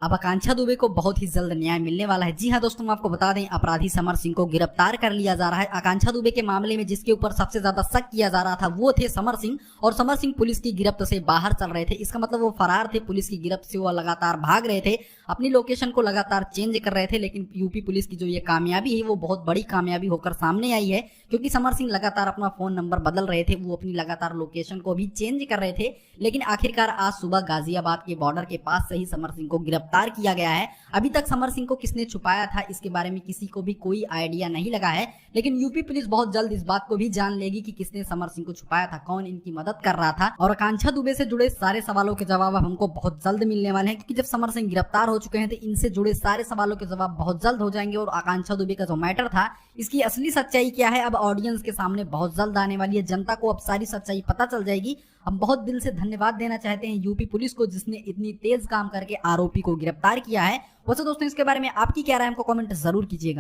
अब आकांक्षा दुबे को बहुत ही जल्द न्याय मिलने वाला है। जी हाँ दोस्तों, आपको बता दें अपराधी समर सिंह को गिरफ्तार कर लिया जा रहा है। आकांक्षा दुबे के मामले में जिसके ऊपर सबसे ज्यादा शक किया जा रहा था वो थे समर सिंह, और समर सिंह पुलिस की गिरफ्त से बाहर चल रहे थे। इसका मतलब वो फरार थे, पुलिस की गिरफ्त से वो लगातार भाग रहे थे, अपनी लोकेशन को लगातार चेंज कर रहे थे। लेकिन यूपी पुलिस की जो ये कामयाबी है वो बहुत बड़ी कामयाबी होकर सामने आई है, क्योंकि समर सिंह लगातार अपना फोन नंबर बदल रहे थे, वो अपनी लगातार लोकेशन को भी चेंज कर रहे थे। लेकिन आखिरकार आज सुबह गाजियाबाद के बॉर्डर के पास से ही समर सिंह को गिरफ्तार किया गया है। अभी तक समर सिंह को किसने छुपाया था इसके बारे में किसी को भी कोई आइडिया नहीं लगा है, लेकिन यूपी पुलिस बहुत जल्द इस बात को भी जान लेगी कि किसने समर सिंह को छुपाया था, कौन इनकी मदद कर रहा था। और आकांक्षा दुबे से जुड़े सारे सवालों के जवाब हमको बहुत जल्द मिलने वाले हैं, क्योंकि जब समर सिंह गिरफ्तार हो चुके हैं तो इनसे जुड़े सारे सवालों के जवाब बहुत जल्द हो जाएंगे। और आकांक्षा दुबे का जो मैटर था, इसकी असली सच्चाई क्या है, अब ऑडियंस के सामने बहुत जल्द आने वाली है। जनता को अब सारी सच्चाई पता चल जाएगी। हम बहुत दिल से धन्यवाद देना चाहते हैं यूपी पुलिस को, जिसने इतनी तेज काम करके आरोपी को गिरफ्तार किया है। वैसे दोस्तों, इसके बारे में आपकी क्या राय है, हमको कमेंट जरूर कीजिएगा।